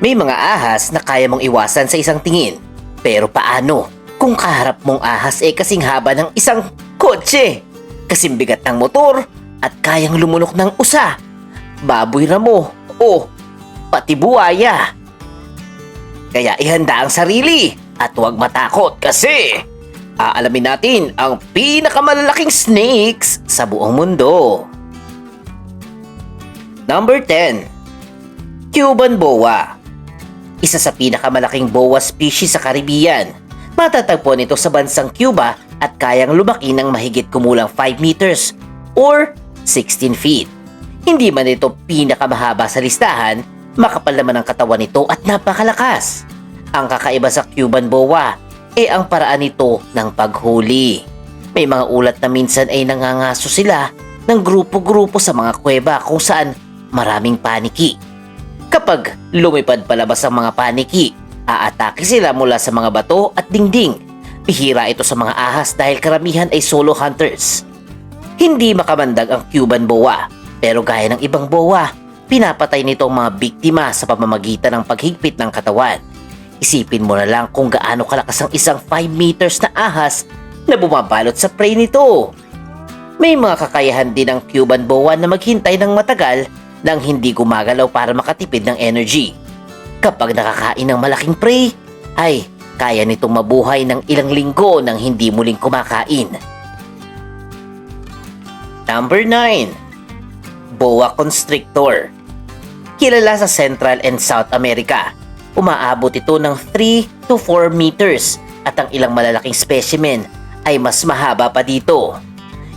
May mga ahas na kaya mong iwasan sa isang tingin. Pero paano kung kaharap mong ahas kasing haba ng isang kotse? Kasing bigat ng motor at kayang lumunok ng usa, baboy ramo o pati buwaya. Kaya ihanda ang sarili at huwag matakot kasi aalamin natin ang pinakamalalaking snakes sa buong mundo. Number 10. Cuban boa. Isa sa pinakamalaking boa species sa Caribbean. Matatagpuan ito sa bansang Cuba at kayang lumaki ng mahigit kumulang 5 meters or 16 feet. Hindi man ito pinakamahaba sa listahan, makapal naman ang katawan nito at napakalakas. Ang kakaiba sa Cuban boa ang paraan nito ng paghuli. May mga ulat na minsan ay nangangaso sila ng grupo-grupo sa mga kuweba kung saan maraming paniki. Kapag lumipad palabas ang mga paniki, aatake sila mula sa mga bato at dingding. Bihira ito sa mga ahas dahil karamihan ay solo hunters. Hindi makamandag ang Cuban boa, pero gaya ng ibang boa, pinapatay nito ang mga biktima sa pamamagitan ng paghigpit ng katawan. Isipin mo na lang kung gaano kalakas ang isang 5 meters na ahas na bumabalot sa prey nito. May mga kakayahan din ng Cuban boa na maghintay ng matagal nang hindi gumagalaw para makatipid ng energy. Kapag nakakain ng malaking prey, ay kaya nitong mabuhay ng ilang linggo nang hindi muling kumakain. Number 9. Boa constrictor. Kilala sa Central and South America. Umaabot ito ng 3 to 4 meters at ang ilang malalaking specimen ay mas mahaba pa dito.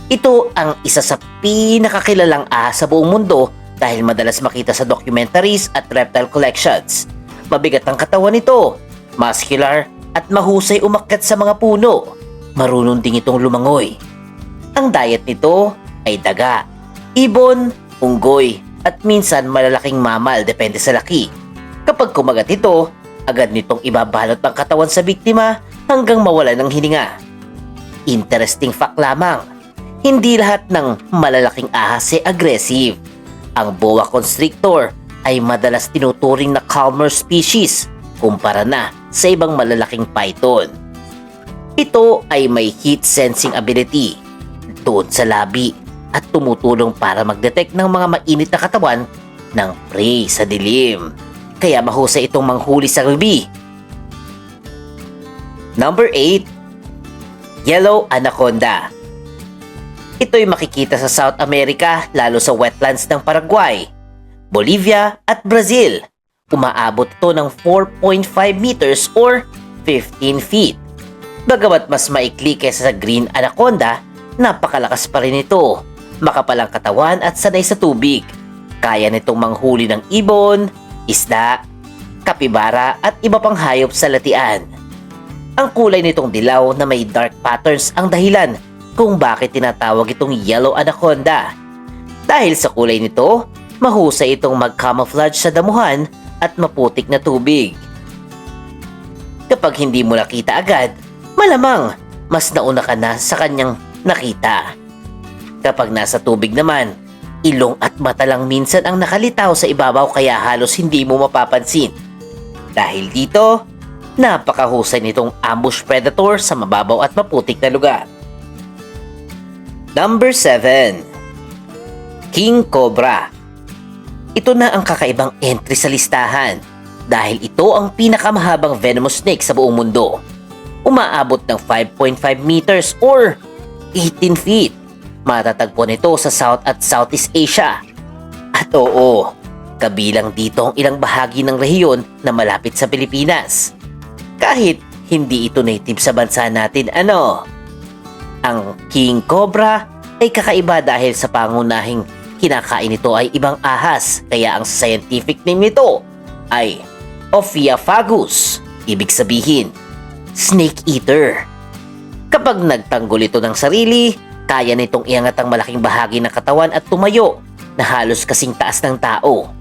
Ito ang isa sa pinakakilalang ahas sa buong mundo dahil madalas makita sa documentaries at reptile collections. Mabigat ang katawan nito, muscular at mahusay umakyat sa mga puno. Marunong din itong lumangoy. Ang diet nito ay daga, ibon, unggoy at minsan malalaking mammal depende sa laki. Kapag kumagat ito, agad nitong ibabalot ang katawan sa biktima hanggang mawala ng hininga. Interesting fact lamang, hindi lahat ng malalaking ahas ay aggressive. Ang boa constrictor ay madalas tinuturing na calmer species kumpara na sa ibang malalaking python. Ito ay may heat sensing ability doon sa labi at tumutulong para mag-detect ng mga mainit na katawan ng prey sa dilim. Kaya mahusay itong manghuli sa gabi. Number 8. Yellow anaconda. Ito'y makikita sa South America lalo sa wetlands ng Paraguay, Bolivia at Brazil. Umaabot ito ng 4.5 meters or 15 feet. Bagamat mas maikli kaysa sa green anaconda, napakalakas pa rin ito. Makapal ang katawan at sanay sa tubig. Kaya nitong manghuli ng ibon, isda, kapibara at iba pang hayop sa latian. Ang kulay nitong dilaw na may dark patterns ang dahilan kung bakit tinatawag itong yellow anaconda. Dahil sa kulay nito, mahusay itong mag-camouflage sa damuhan at maputik na tubig. Kapag hindi mo nakita agad, malamang mas nauna ka na sa kanyang nakita. Kapag nasa tubig naman, ilong at mata lang minsan ang nakalitaw sa ibabaw kaya halos hindi mo mapapansin. Dahil dito, napakahusay nitong ambush predator sa mababaw at maputik na lugar. Number 7. King Cobra. Ito na ang kakaibang entry sa listahan dahil ito ang pinakamahabang venomous snake sa buong mundo. Umaabot ng 5.5 meters or 18 feet. Matatagpuan ito sa South at Southeast Asia. At oo, kabilang dito ang ilang bahagi ng rehiyon na malapit sa Pilipinas. Kahit hindi ito native sa bansa natin Ang King Cobra ay kakaiba dahil sa pangunahing kinakain nito ay ibang ahas kaya ang scientific name nito ay Ophiophagus, ibig sabihin, snake eater. Kapag nagtanggol ito ng sarili, kaya nitong iangat ang malaking bahagi ng katawan at tumayo na halos kasing taas ng tao.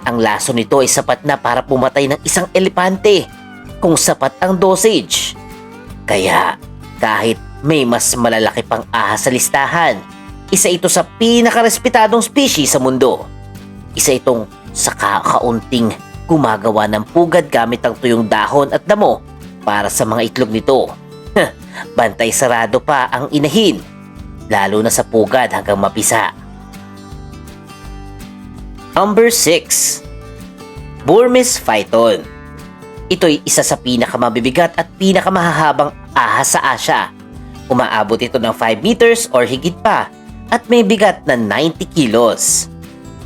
Ang laso nito ay sapat na para pumatay ng isang elepante kung sapat ang dosage. Kaya kahit may mas malalaki pang ahas sa listahan, isa ito sa pinakarespetadong species sa mundo. Isa itong sa kakaunting gumagawa ng pugad gamit ang tuyong dahon at damo para sa mga itlog nito. Bantay sarado pa ang inahin, lalo na sa pugad hanggang mapisa. Number 6. Burmese Python. Ito'y isa sa pinakamabibigat at pinakamahahabang ahas sa Asya. Umaabot ito ng 5 meters or higit pa at may bigat na 90 kilos.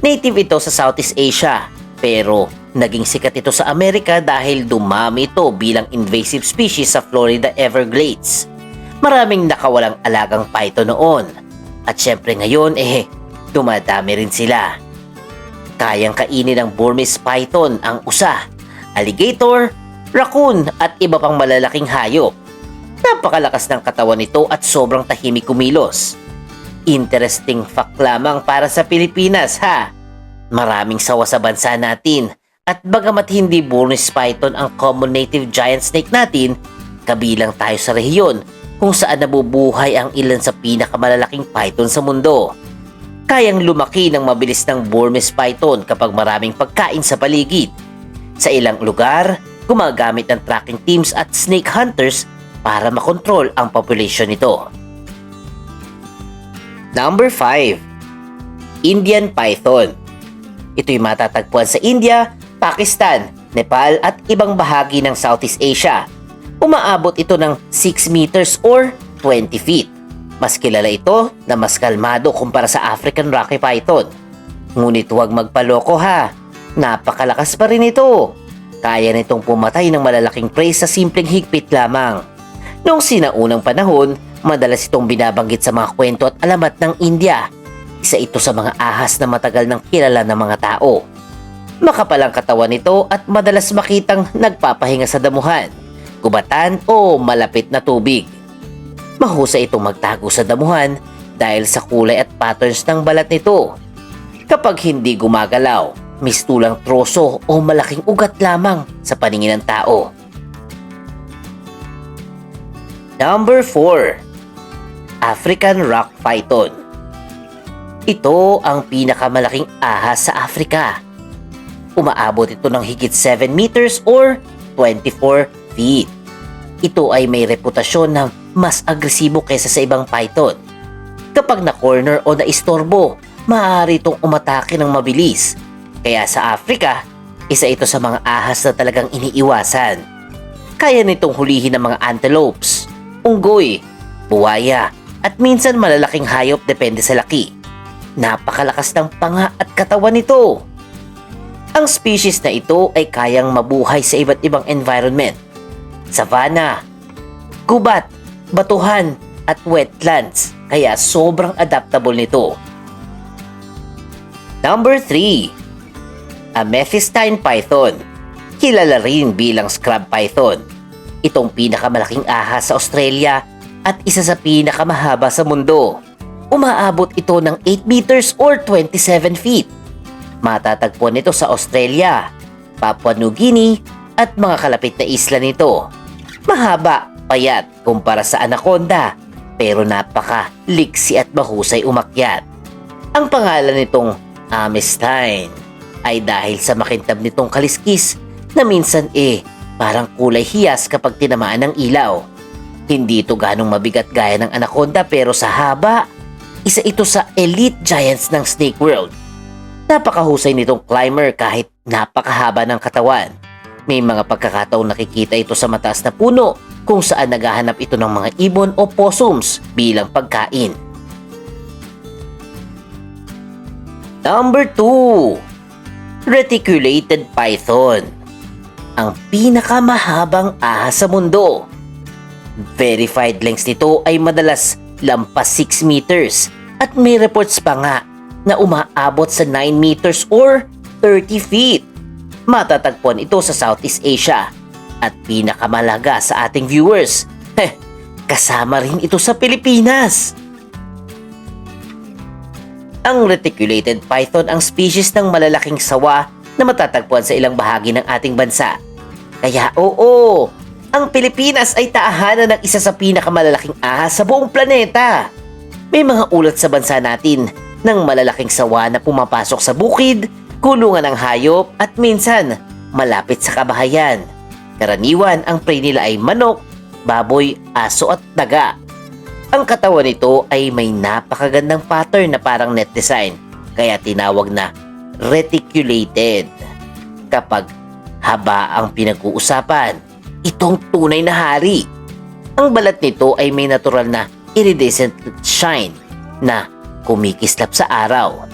Native ito sa Southeast Asia, pero naging sikat ito sa Amerika dahil dumami ito bilang invasive species sa Florida Everglades. Maraming nakawalang alagang python noon. At syempre ngayon dumadami rin sila. Kayang kainin ng Burmese python ang usa, alligator, raccoon at iba pang malalaking hayop. Napakalakas ng katawan nito at sobrang tahimik kumilos. Interesting fact lamang para sa Pilipinas ha. Maraming sawa sa bansa natin at bagamat hindi Burmese python ang common native giant snake natin, kabilang tayo sa rehiyon kung saan nabubuhay ang ilan sa pinakamalalaking python sa mundo. Kayang lumaki ng mabilis ng Burmese python kapag maraming pagkain sa paligid. Sa ilang lugar, gumagamit ng tracking teams at snake hunters para makontrol ang population nito. Number 5. Indian Python. Ito'y matatagpuan sa India, Pakistan, Nepal at ibang bahagi ng Southeast Asia. Umaabot ito ng 6 meters or 20 feet. Mas kilala ito na mas kalmado kumpara sa African Rocky Python. Ngunit huwag magpaloko ha, napakalakas pa rin ito. Kaya nitong pumatay ng malalaking prey sa simpleng higpit lamang. Noong sinaunang panahon, madalas itong binabanggit sa mga kwento at alamat ng India. Isa ito sa mga ahas na matagal nang kilala ng mga tao. Makapal ang katawan nito at madalas makitang nagpapahinga sa damuhan, kubatan o malapit na tubig. Mahusay itong magtago sa damuhan dahil sa kulay at patterns ng balat nito. Kapag hindi gumagalaw, mistulang troso o malaking ugat lamang sa paningin ng tao. Number 4. African Rock Python. Ito ang pinakamalaking ahas sa Africa. Umaabot ito ng higit 7 meters or 24 feet. Ito ay may reputasyon na mas agresibo kaysa sa ibang python. Kapag na-corner o na-istorbo, maaari itong umatake ng mabilis. Kaya sa Africa, isa ito sa mga ahas na talagang iniiwasan. Kaya nitong hulihin ng mga antelopes, unggoy, buwaya, at minsan malalaking hayop depende sa laki. Napakalakas ng panga at katawan nito. Ang species na ito ay kayang mabuhay sa iba't ibang environment. Savanna, gubat, batuhan, at wetlands, kaya sobrang adaptable nito. Number 3. Amethystine Python. Kilala rin bilang scrub python. Itong pinakamalaking ahas sa Australia at isa sa pinakamahaba sa mundo. Umaabot ito ng 8 meters or 27 feet. Matatagpuan ito sa Australia, Papua New Guinea at mga kalapit na isla nito. Mahaba, payat kumpara sa anaconda, pero napaka-liksi at mahusay umakyat. Ang pangalan nitong Amethystine ay dahil sa makintab nitong kaliskis na minsan parang kulay hiyas kapag tinamaan ng ilaw. Hindi ito ganong mabigat gaya ng anaconda pero sa haba, isa ito sa elite giants ng snake world. Napakahusay nitong climber kahit napakahaba ng katawan. May mga pagkakataong nakikita ito sa mataas na puno kung saan naghahanap ito ng mga ibon o possums bilang pagkain. Number 2. Reticulated Python. Ang pinakamahabang ahas sa mundo. Verified lengths nito ay madalas lampas 6 meters at may reports pa nga na umaabot sa 9 meters or 30 feet. Matatagpuan ito sa Southeast Asia at pinakamalaga sa ating viewers. Kasama rin ito sa Pilipinas. Ang reticulated python ang species ng malalaking sawa na matatagpuan sa ilang bahagi ng ating bansa. Kaya oo, ang Pilipinas ay taahanan ng isa sa pinakamalalaking ahas sa buong planeta. May mga ulat sa bansa natin ng malalaking sawa na pumapasok sa bukid, kulungan ng hayop at minsan malapit sa kabahayan. Karaniwan ang prey nila ay manok, baboy, aso at daga. Ang katawan nito ay may napakagandang pattern na parang net design, kaya tinawag na reticulated. Kapag haba ang pinag-uusapan, itong tunay na hari. Ang balat nito ay may natural na iridescent shine na kumikislap sa araw.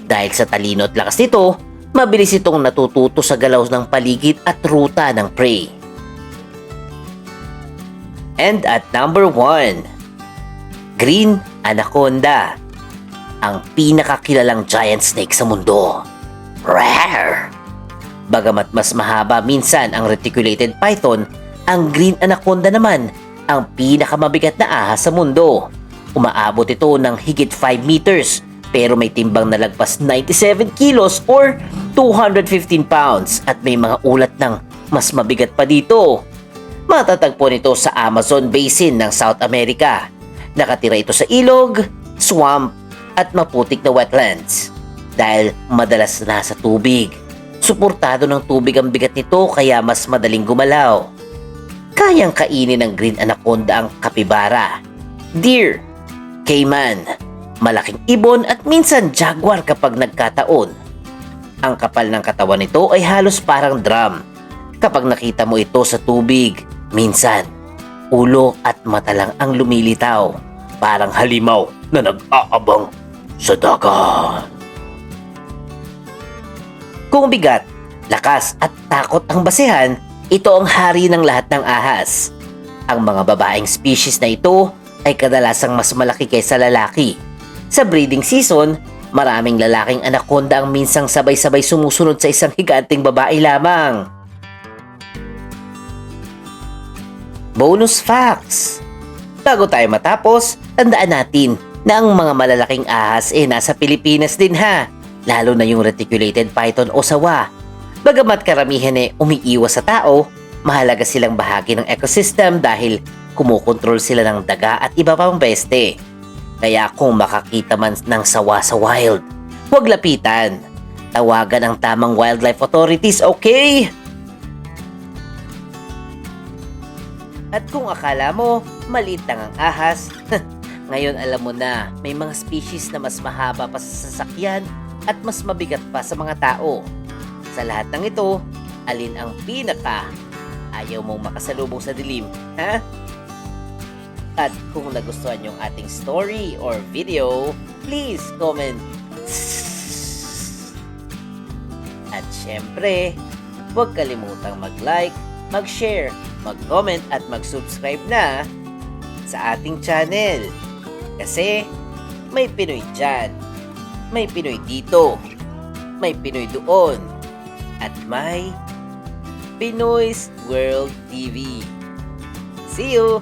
Dahil sa talino at lakas nito, mabilis itong natututo sa galaw ng paligid at ruta ng prey. And at number 1, Green Anaconda, ang pinakakilalang giant snake sa mundo. Rawr! Bagamat mas mahaba minsan ang reticulated python, ang Green Anaconda naman ang pinakamabigat na ahas sa mundo. Umaabot ito ng higit 5 meters pero may timbang na lagpas 97 kilos or 215 pounds at may mga ulat ng mas mabigat pa dito. Matatagpo nito sa Amazon Basin ng South America. Nakatira ito sa ilog, swamp at maputik na wetlands. Dahil madalas nasa tubig, suportado ng tubig ang bigat nito kaya mas madaling gumalaw. Kayang kainin ng Green Anaconda ang kapibara, deer, cayman, malaking ibon at minsan jaguar kapag nagkataon. Ang kapal ng katawan nito ay halos parang drum. Kapag nakita mo ito sa tubig, minsan ulo at mata lang ang lumilitaw, parang halimaw na nag-aabang sa dagat. Kung bigat, lakas at takot ang basehan, ito ang hari ng lahat ng ahas. Ang mga babaeng species na ito ay kadalasang mas malaki kaysa lalaki. Sa breeding season, maraming lalaking anaconda ang minsang sabay-sabay sumusunod sa isang higanting babae lamang. Bonus facts! Bago tayo matapos, tandaan natin na ang mga malalaking ahas nasa Pilipinas din ha, lalo na yung reticulated python o sawa. Bagamat karamihan umiiwas sa tao, mahalaga silang bahagi ng ecosystem dahil kumukontrol sila ng daga at iba pang beste. Kaya kung makakita man ng sawa sa wild, huwag lapitan. Tawagan ang tamang wildlife authorities, okay? At kung akala mo, maliit lang ang ahas, ngayon alam mo na may mga species na mas mahaba pa sa sasakyan at mas mabigat pa sa mga tao. Sa lahat ng ito, alin ang pinaka ayaw mong makasalubong sa dilim, ha? At kung nagustuhan yung ating story or video, please comment. At syempre, huwag kalimutang mag-like, mag-share, mag-comment at mag-subscribe na sa ating channel. Kasi may Pinoy dyan, may Pinoy dito, may Pinoy doon, at may Pinoy's World TV. See you!